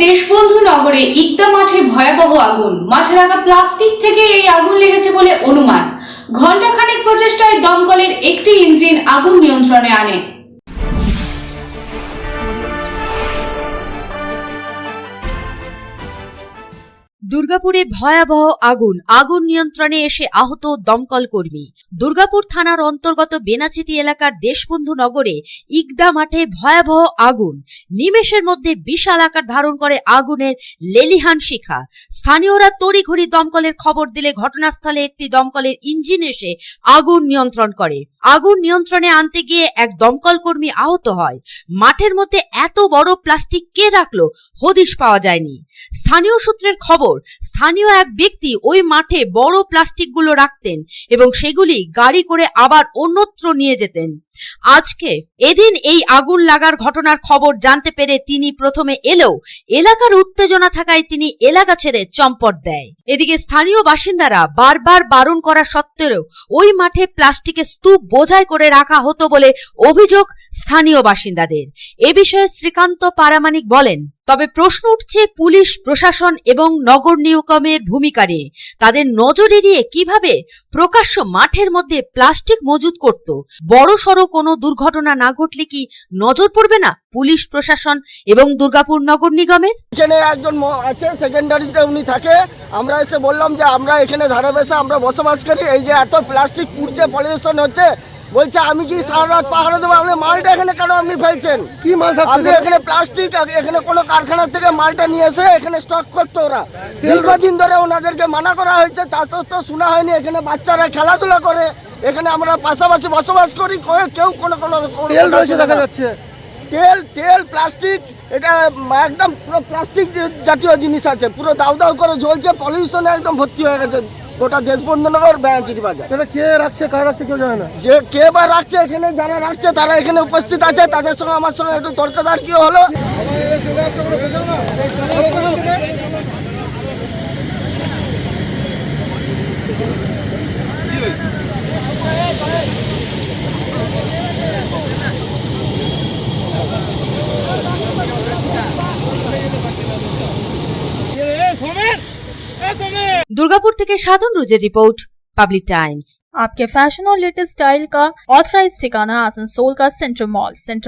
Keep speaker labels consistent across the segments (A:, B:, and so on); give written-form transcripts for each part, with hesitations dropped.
A: দেশবন্ধু নগরে ইকতা মাঠে ভয়াবহ আগুন। মাঠে রাখা প্লাস্টিক থেকে এই আগুন লেগেছে বলে অনুমান। ঘণ্টাখানেক প্রচেষ্টায় দমকলের একটি ইঞ্জিন আগুন নিয়ন্ত্রণে আনে।
B: দুর্গাপুরে ভয়াবহ আগুন নিয়ন্ত্রণে এসে আহত দমকল কর্মী। দুর্গাপুর থানার অন্তর্গত বেনাচিতি এলাকার দেশবন্ধু নগরে ইকদা মাঠে ভয়াবহ আগুন। নিমেষের মধ্যে বিশাল আকার ধারণ করে আগুনের লেলিহান শিখা। স্থানীয়রা তড়িঘড়ি দমকলের খবর দিলে ঘটনাস্থলে একটি দমকলের ইঞ্জিন এসে আগুন নিয়ন্ত্রণ করে। আগুন নিয়ন্ত্রণে আনতে গিয়ে এক দমকল কর্মী আহত হয়। মাঠের মধ্যে এত বড় প্লাস্টিক কে রাখলো হদিশ পাওয়া যায়নি। স্থানীয় সূত্রের খবর, স্থানীয় এক ব্যক্তি ওই মাঠে বড় প্লাস্টিকগুলো রাখতেন এবং সেগুলি গাড়ি করে আবার অন্যত্র নিয়ে যেতেন। এদিন এই আগুন লাগার ঘটনার খবর জানতে পেরে তিনি প্রথমে এলেও এলাকার উত্তেজনা থাকায় তিনি এলাকা ছেড়ে চম্পট দেয়। এদিকে স্থানীয় বাসিন্দারা বারবার বারণ করা সত্ত্বেও ওই মাঠে প্লাস্টিকের স্তূপ বোঝাই করে রাখা হতো বলে অভিযোগ স্থানীয় বাসিন্দাদের। এ বিষয়ে শ্রীকান্ত পারামানিক বলেন, তবে প্রশ্ন উঠছে পুলিশ প্রশাসন এবং নগর নিগমের ভূমিকা নিয়ে। তাদের নজর এড়িয়ে কিভাবে প্রকাশ্য মাঠের মধ্যে প্লাস্টিক মজুত করত? বড় সড়ো কোনো দুর্ঘটনা না ঘটলে কি নজর পড়বে না পুলিশ প্রশাসন এবং দুর্গাপুর নগর নিগমের?
C: এখানে একজন আছে, সেকেন্ডারিতে উনি থাকে। আমরা এসে বললাম যে আমরা এখানে ধারে বসে আমরা বসবাস করি, এই যে এত প্লাস্টিক পুড়ছে, পলিউশন হচ্ছে। বলছে আমি কি সারা রাত পাহারা দেবো? আপনি মালটা এখানে কেন আপনি ফেলছেন? কি মাল? আপনি এখানে প্লাস্টিক, এখানে কোনো কারখানা থেকে মালটা নিয়ে এসে এখানে স্টক করতো। ওরা দীর্ঘদিন ধরে ওনাদেরকে মানা করা হয়েছে, তা সত্ত্বেও শোনা হয়নি। এখানে বাচ্চারা খেলাধুলা করে, এখানে আমরা পাশাপাশি বসবাস করি, কেউ কোনো তেল রয়েছে দেখা যাচ্ছে। তেল প্লাস্টিক, এটা একদম পুরো প্লাস্টিক জাতীয় জিনিস আছে, পুরো দাউ দাউ করে জ্বলছে, পলিউশনে একদম ভর্তি হয়ে গেছে গোটা দেশবন্ধুনগর বেনাচিতি বাজার। এটা কে রাখছে, কারা রাখছে কেউ জানে না। যে কে বা রাখছে, এখানে যারা রাখছে তারা এখানে উপস্থিত আছে, তাদের সঙ্গে আমার সঙ্গে একটু তর্কদার্কি হলো।
B: दुर्गापुर থেকে साधन रुजेर रिपोर्ट, पब्लिक टाइम्स।
D: आपके फैशन और लेटेस्ट स्टाइल का ऑथराइज ठिकाना आसनसोल का सेंट्रल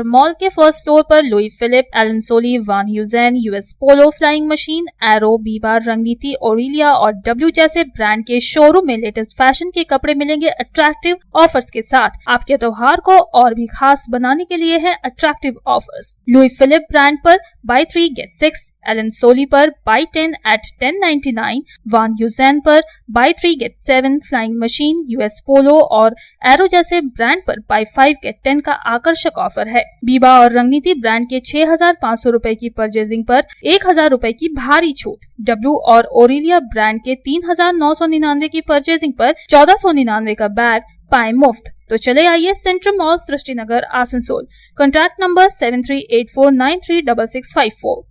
D: मॉल के फर्स्ट फ्लोर पर Louis Philippe, Allen Solly, Van Heusen, US Polo, Flying Machine, Arrow, Biba, Rangriti, Aurelia और डब्ल्यू जैसे ब्रांड के शोरूम में लेटेस्ट फैशन के कपड़े मिलेंगे अट्रैक्टिव ऑफर्स के साथ। आपके त्योहार को और भी खास बनाने के लिए है attractive offers. Louis Philippe brand पर बाय 3 गेट 6, एलन सोली पर बाय 10 at 1099, वान ह्यूजेन पर buy 3 get 7, Flying Machine, US Polo और एरो जैसे ब्रांड पर बाय 5 गेट 10 का आकर्षक ऑफर है। बीबा और रंगनीति ब्रांड के 6,500 रुपए की परचेजिंग पर 1,000 रुपए की भारी छूट। डब्ल्यू और ओरिलिया ब्रांड के 3,999 की परचेजिंग पर 1,499 का बैग पाए मुफ्त। तो चले आइए central mall Srishti Nagar Asansol. Contact number 7384936654।